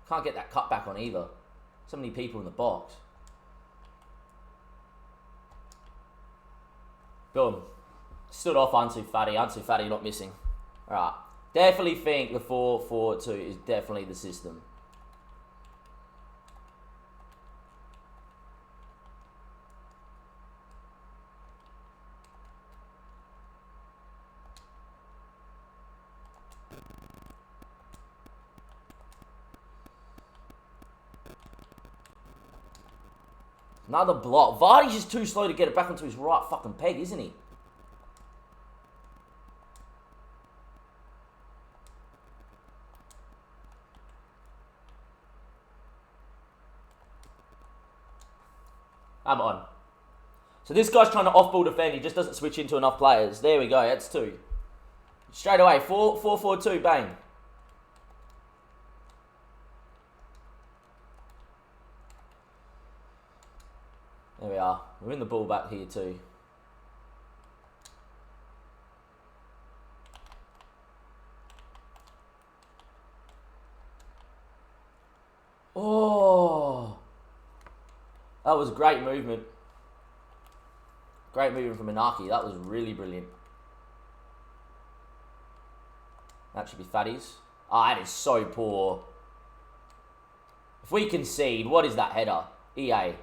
Can't get that cut back on either. So many people in the box. Boom. Stood off Ansu Fati. Ansu Fati not missing. Alright. Definitely think the 4-4-2 is definitely the system. Another block. Vardy's just too slow to get it back onto his right fucking peg, isn't he? Come on. So this guy's trying to off-ball defend. He just doesn't switch into enough players. There we go. That's 2. Straight away. 4-4-2. Bang. There we are. We're in the ball back here too. Oh. That was great movement. Great movement from Inaki. That was really brilliant. That should be Fatty's. Oh, that is so poor. If we concede, what is that header? EA.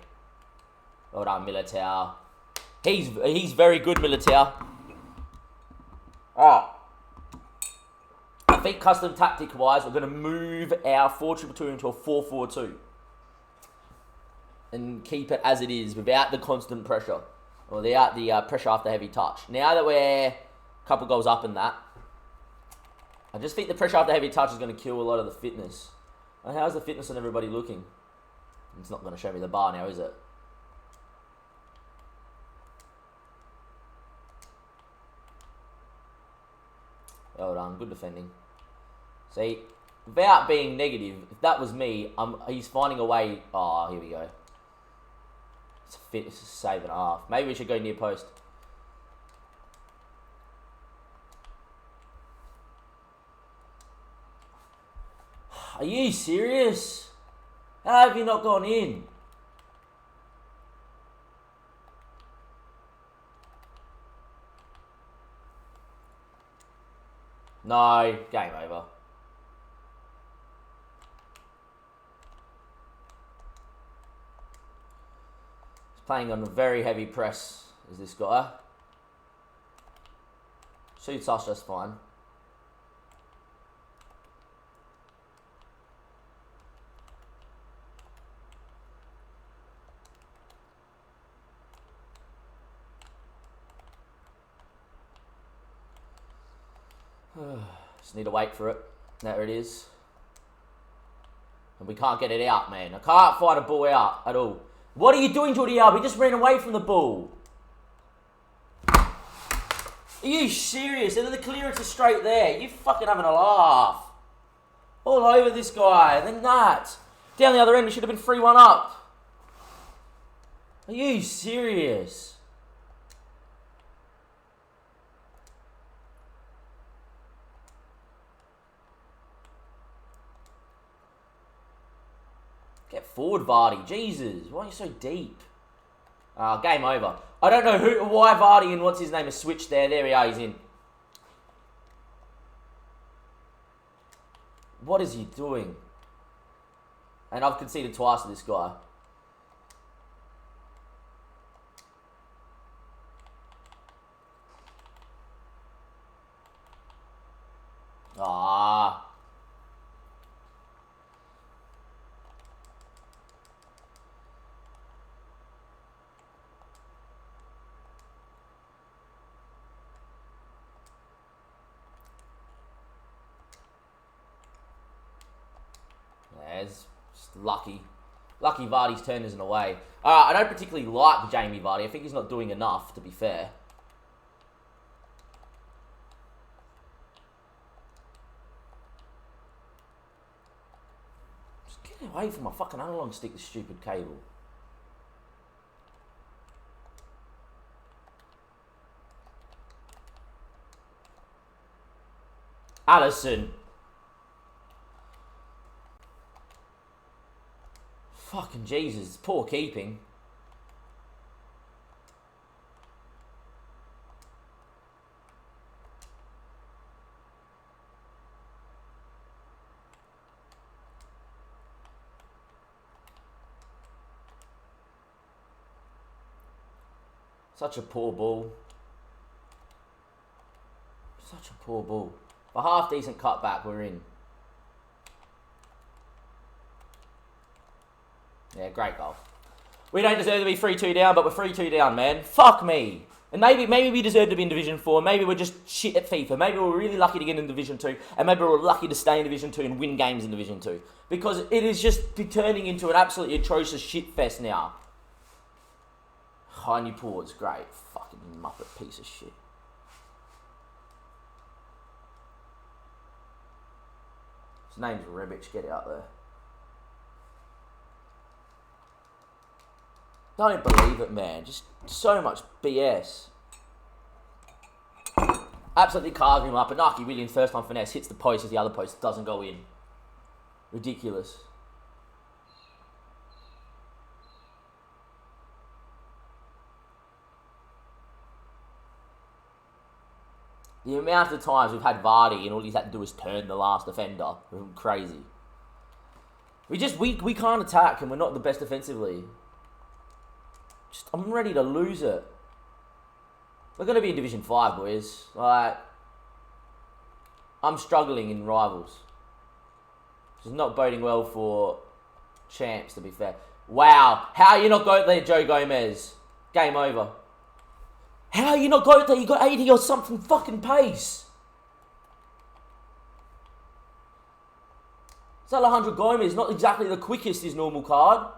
Well done, Militao. He's very good, Militao. Alright. I think custom tactic-wise, we're going to move our 4-2-2 into a 4-4-2. And keep it as it is, without the constant pressure. Or without the pressure after heavy touch. Now that we're a couple goals up in that, I just think the pressure after heavy touch is going to kill a lot of the fitness. And how's the fitness on everybody looking? It's not going to show me the bar now, is it? Well done, good defending. See, without being negative, if that was me, he's finding a way. Oh, here we go. It's a save and a half. Maybe we should go near post. Are you serious? How have you not gone in? No, game over. He's playing on a very heavy press, is this guy. Shoots us just fine. Just need to wait for it. There it is. And we can't get it out, man. I can't find a ball out at all. What are you doing, Jordi Alba? He just ran away from the ball. Are you serious? And then the clearance is straight there. You fucking having a laugh. All over this guy. And then that. Down the other end, it should have been 3-1 up. Are you serious? Get forward, Vardy. Jesus, why are you so deep? Game over. I don't know why Vardy and what's his name has switched there. There we are, he's in. What is he doing? And I've conceded twice to this guy. Ah. It's just lucky. Lucky Vardy's turn isn't away. I don't particularly like Jamie Vardy. I think he's not doing enough, to be fair. Just get away from my fucking analog stick, this stupid cable. Allison. Fucking Jesus, poor keeping. Such a poor ball. Such a poor ball. A half decent cutback, we're in. Yeah, great goal. We don't deserve to be 3-2 down, but we're 3-2 down, man. Fuck me. And maybe we deserve to be in Division 4. Maybe we're just shit at FIFA. Maybe we're really lucky to get in Division 2. And maybe we're lucky to stay in Division 2 and win games in Division 2. Because it is just turning into an absolutely atrocious shit fest now. Tiny pause, great. Fucking muppet piece of shit. His name's Rebic, get it out there. Don't believe it, man. Just so much BS. Absolutely carving him up. Inaki Williams, first time finesse, hits the post as the other post doesn't go in. Ridiculous. The amount of times we've had Vardy and all he's had to do is turn the last defender. Crazy. We can't attack and we're not the best defensively. I'm ready to lose it. We're going to be in Division 5, boys. Like, I'm struggling in rivals. This is not boding well for champs, to be fair. Wow. How are you not got there, Joe Gomez? Game over. How are you not got there? You got 80 or something fucking pace. Alejandro Gomez, not exactly the quickest, his normal card.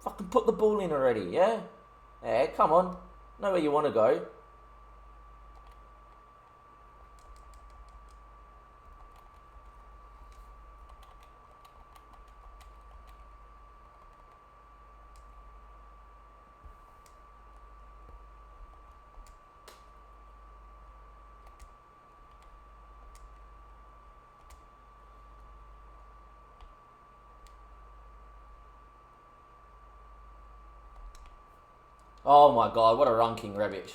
Fucking put the ball in already, yeah? Yeah, come on. Know where you want to go. Oh my god, what a run, King Rebic.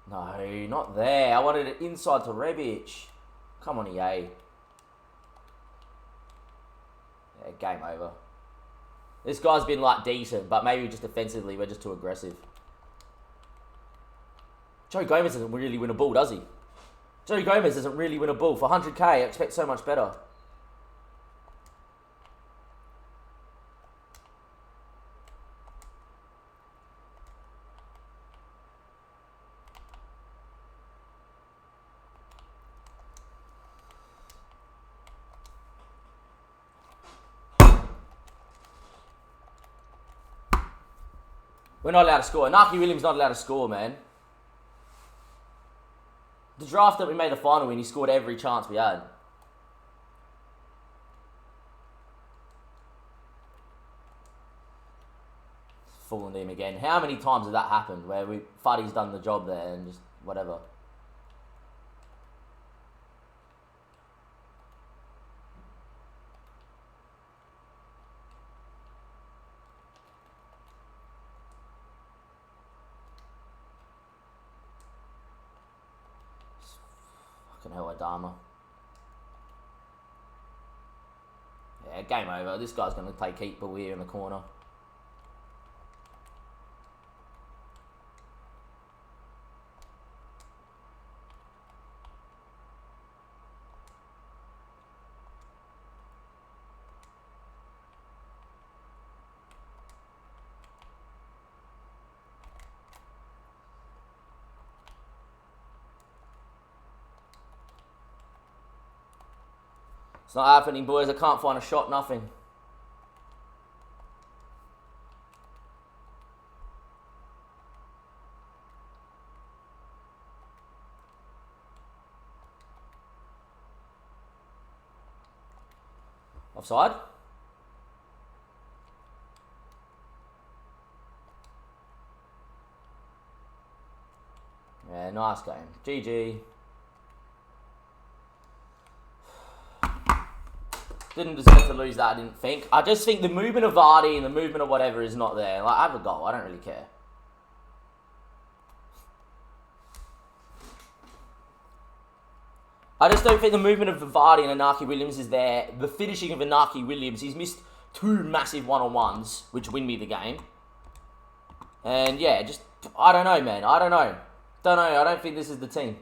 No, not there. I wanted it inside to Rebic. Come on, EA. Yeah, game over. This guy's been, like, decent, but maybe just defensively, we're just too aggressive. Joe Gomez doesn't really win a ball, does he? Joe Gomez doesn't really win a ball. For 100k, I expect so much better. We're not allowed to score. Inaki Williams not allowed to score, man. The draft that we made the final in, he scored every chance we had. Fooling him again. How many times has that happened where Fuddy's done the job there and just whatever? Fucking hell, Adama. Yeah, game over. This guy's going to play keeper here in the corner. It's not happening, boys. I can't find a shot, nothing. Offside? Yeah, nice game. GG. Didn't deserve to lose that, I didn't think. I just think the movement of Vardy and the movement of whatever is not there. Like, I have a goal. I don't really care. I just don't think the movement of Vardy and Inaki Williams is there. The finishing of Inaki Williams, he's missed 2 massive one-on-ones, which win me the game. And yeah, just, I don't know, man. I don't know. I don't think this is the team.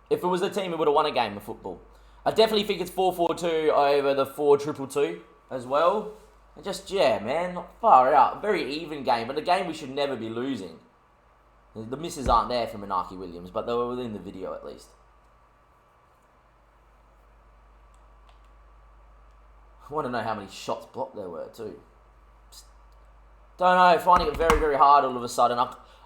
If it was the team, we would have won a game of football. I definitely think it's 4-4-2 over the 4-2-2 as well. And just, yeah, man, not far out. Very even game, but a game we should never be losing. The misses aren't there from Inaki Williams, but they were within the video at least. I want to know how many shots blocked there were too. Just don't know, finding it very, very hard all of a sudden.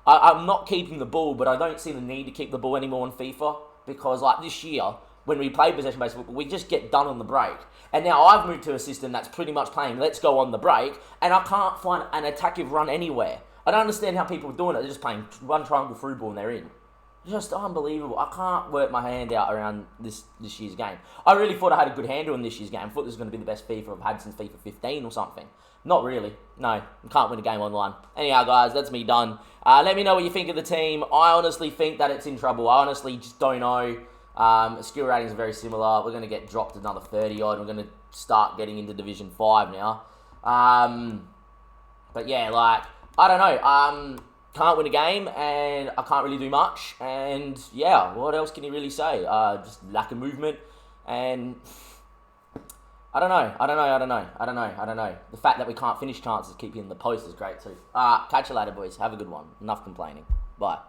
I'm not keeping the ball, but I don't see the need to keep the ball anymore in FIFA. Because like this year, when we play possession-based football, we just get done on the break. And now I've moved to a system that's pretty much playing let's go on the break, and I can't find an attacking run anywhere. I don't understand how people are doing it. They're just playing one triangle through ball and they're in. Just unbelievable. I can't work my hand out around this year's game. I really thought I had a good handle on this year's game. I thought this was going to be the best FIFA I've had since FIFA 15 or something. Not really. No, you can't win a game online. Anyhow, guys, that's me done. Let me know what you think of the team. I honestly think that it's in trouble. I honestly just don't know. Skill ratings are very similar. We're going to get dropped another 30-odd. We're going to start getting into Division 5 now. But yeah, like, I don't know. Can't win a game, and I can't really do much. And yeah, what else can you really say? Just lack of movement, and I don't know. The fact that we can't finish chances, keep you in the post is great too. Catch you later, boys. Have a good one. Enough complaining. Bye.